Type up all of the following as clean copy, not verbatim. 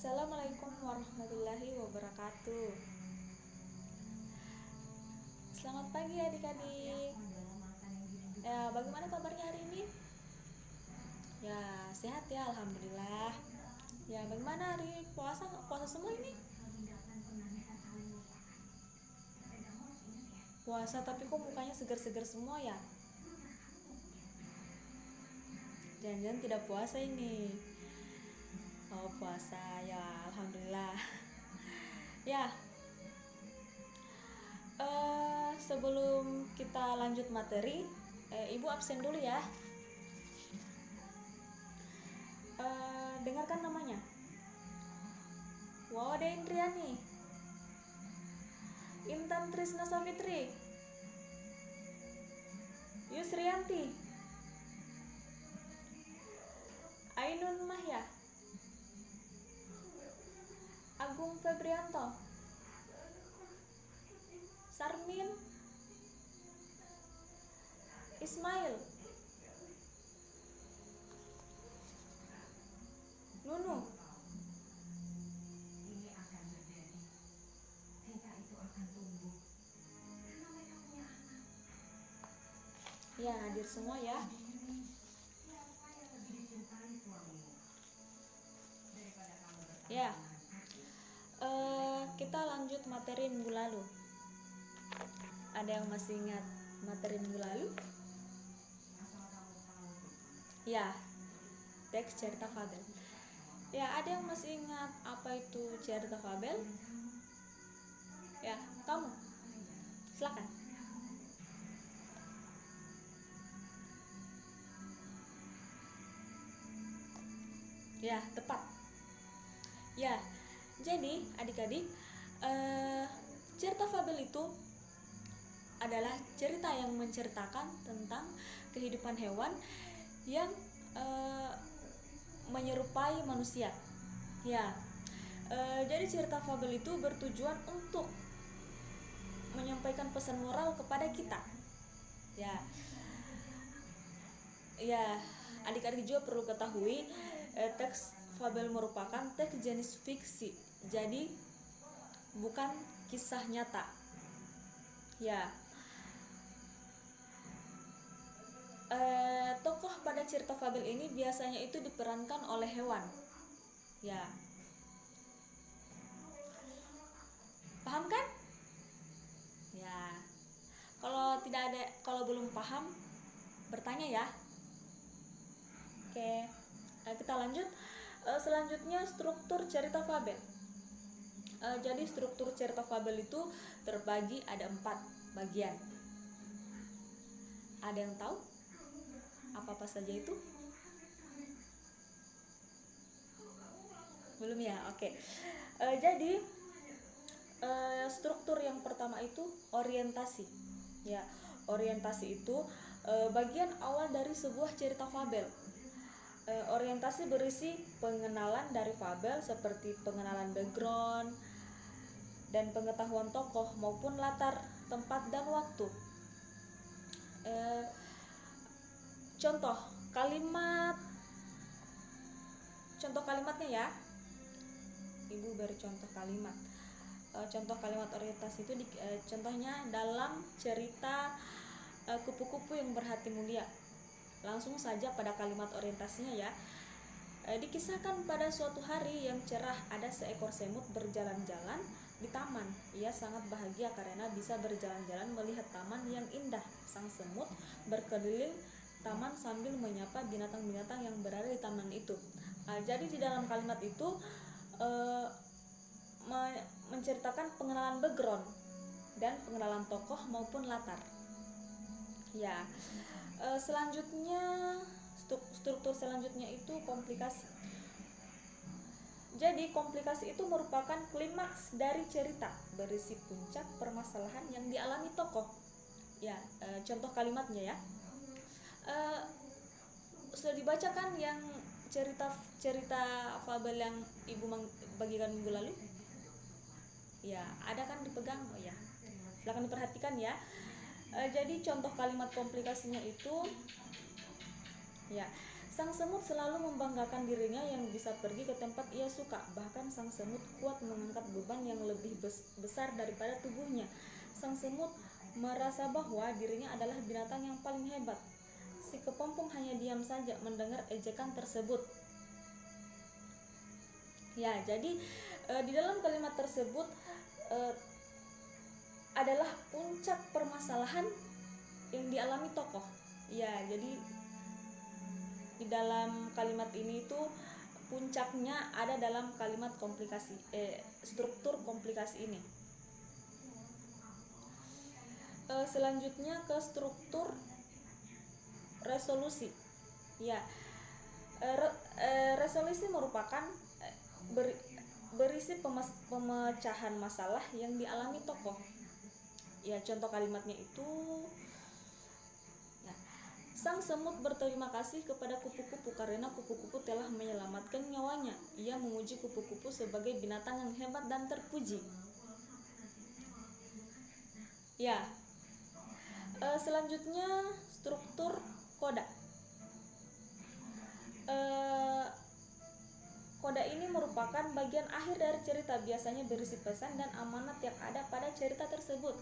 Assalamualaikum warahmatullahi wabarakatuh. Selamat pagi adik-adik. Bagaimana kabarnya hari ini? Ya, sehat ya, alhamdulillah. Ya, bagaimana hari puasa semua ini? Puasa tapi kok mukanya segar-segar semua ya? Jangan-jangan tidak puasa ini. Oh, puasa ya, alhamdulillah. Ya, sebelum kita lanjut materi, ibu absen dulu ya. Dengarkan namanya. Wawada Indriani, Intan Trisna Savitri, Yusrianti, Ainun Mahya, Agung Febrianto, Sarmin, Ismail, Nunu, ya hadir semua ya. Ya, kita lanjut materi minggu lalu. Ada yang masih ingat materi minggu lalu? Ya, teks cerita fabel. Ya, ada yang masih ingat apa itu cerita fabel? Ya, kamu silakan. Ya, tepat. Ya, jadi adik-adik, cerita fabel itu adalah cerita yang menceritakan tentang kehidupan hewan yang menyerupai manusia. Ya, jadi cerita fabel itu bertujuan untuk menyampaikan pesan moral kepada kita. Ya, adik-adik juga perlu ketahui, teks fabel merupakan teks jenis fiksi, jadi bukan kisah nyata. Ya, tokoh pada cerita fabel ini biasanya itu diperankan oleh hewan. Ya, paham kan? Ya, kalau belum paham bertanya ya. Oke, kita lanjut. Selanjutnya struktur cerita fabel. Jadi struktur cerita fabel itu terbagi ada 4 bagian. Ada yang tahu apa saja itu? Belum ya? Oke. Jadi struktur yang pertama itu orientasi. Ya, orientasi itu bagian awal dari sebuah cerita fabel. Orientasi berisi pengenalan dari fabel seperti pengenalan background dan pengetahuan tokoh maupun latar tempat dan waktu. Contoh kalimatnya ya. Ibu beri contoh kalimat. Contoh kalimat orientasi itu contohnya dalam cerita Kupu-kupu yang berhati mulia. Langsung saja pada kalimat orientasinya ya. Dikisahkan pada suatu hari yang cerah ada seekor semut berjalan-jalan di taman. Ia sangat bahagia karena bisa berjalan-jalan melihat taman yang indah. Sang semut berkeliling taman sambil menyapa binatang-binatang yang berada di taman itu. Jadi di dalam kalimat itu menceritakan pengenalan background dan pengenalan tokoh maupun latar. Ya, selanjutnya struktur selanjutnya itu komplikasi. Jadi komplikasi itu merupakan klimaks dari cerita berisi puncak permasalahan yang dialami tokoh. Ya, contoh kalimatnya ya. Sudah dibacakan yang cerita fabel yang ibu bagikan minggu lalu? Ya, ada kan dipegang? Oh ya, silakan diperhatikan ya. Jadi contoh kalimat komplikasinya itu ya, Sang semut selalu membanggakan dirinya yang bisa pergi ke tempat ia suka. Bahkan sang semut kuat mengangkat beban yang lebih besar daripada tubuhnya. Sang semut merasa bahwa dirinya adalah binatang yang paling hebat. Si kepompong hanya diam saja mendengar ejekan tersebut. Ya, jadi di dalam kalimat tersebut adalah puncak permasalahan yang dialami tokoh. Ya, jadi di dalam kalimat ini itu puncaknya ada dalam kalimat struktur komplikasi ini. Selanjutnya ke struktur resolusi. Ya, resolusi merupakan berisi pemecahan masalah yang dialami tokoh. Ya, contoh kalimatnya itu, ya, sang semut berterima kasih kepada kupu-kupu karena kupu-kupu telah menyelamatkan nyawanya. Ia memuji kupu-kupu sebagai binatang yang hebat dan terpuji. Ya, selanjutnya struktur koda. Koda ini merupakan bagian akhir dari cerita, biasanya berisi pesan dan amanat yang ada pada cerita tersebut.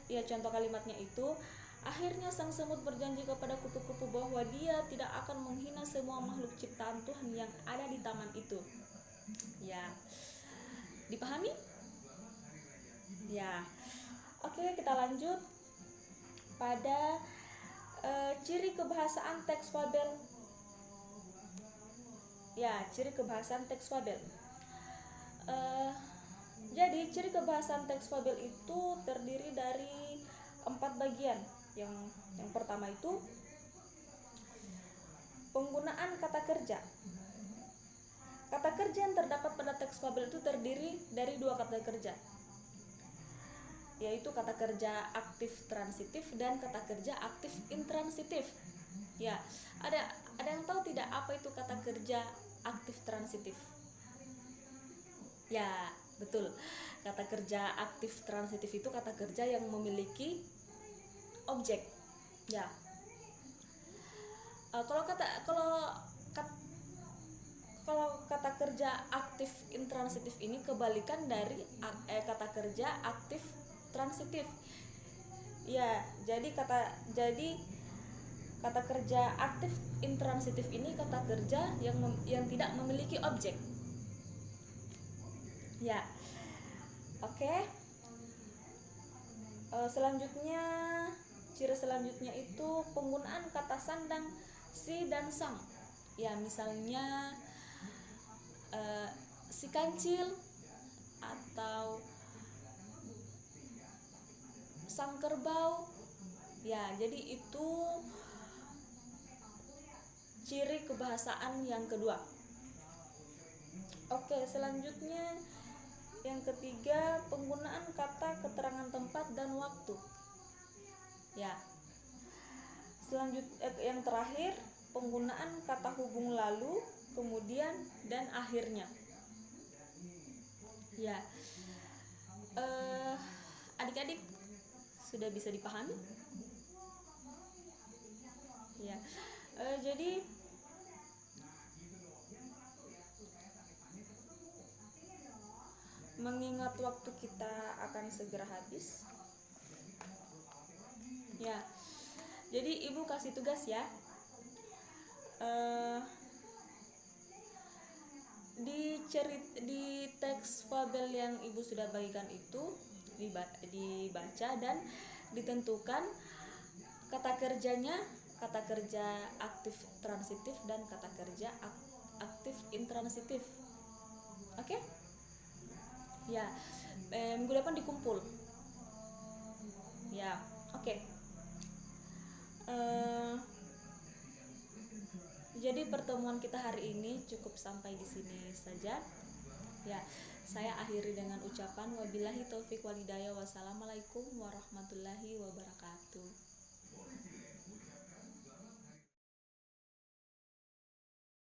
Ya, contoh kalimatnya itu, akhirnya sang semut berjanji kepada kupu-kupu bahwa dia tidak akan menghina semua makhluk ciptaan Tuhan yang ada di taman itu. Ya, dipahami? Ya, oke, kita lanjut pada ciri kebahasaan teks fabel. Ya, ciri kebahasaan teks fabel. Jadi ciri kebahasaan teks fabel itu terdiri dari 4 bagian. Yang pertama itu penggunaan kata kerja. Kata kerja yang terdapat pada teks fabel itu terdiri dari 2 kata kerja, yaitu kata kerja aktif transitif dan kata kerja aktif intransitif. Ya, ada yang tahu tidak apa itu kata kerja aktif transitif? Ya, betul. Kata kerja aktif transitif itu kata kerja yang memiliki objek. Ya. Kalau kata kerja aktif intransitif ini kebalikan dari kata kerja aktif transitif. Ya, jadi kata kerja aktif intransitif ini kata kerja yang tidak memiliki objek. Ya, oke. Selanjutnya, ciri selanjutnya itu penggunaan kata sandang si dan sang. Ya, misalnya si kancil atau sang kerbau. Ya, jadi itu ciri kebahasaan yang kedua. Oke, selanjutnya yang ketiga, penggunaan kata keterangan tempat dan waktu. Ya. Yang terakhir, penggunaan kata hubung lalu, kemudian dan akhirnya. Ya. Adik-adik sudah bisa dipahami? Ya. Jadi mengingat waktu kita akan segera habis. Ya. Jadi Ibu kasih tugas ya. Di teks fabel yang Ibu sudah bagikan itu dibaca dan ditentukan kata kerjanya, kata kerja aktif transitif dan kata kerja aktif intransitif. Oke? Ya, minggu depan dikumpul. Ya, oke. Jadi pertemuan kita hari ini cukup sampai di sini saja. Ya, saya akhiri dengan ucapan wabillahi taufik walhidayah. Wassalamualaikum warahmatullahi wabarakatuh.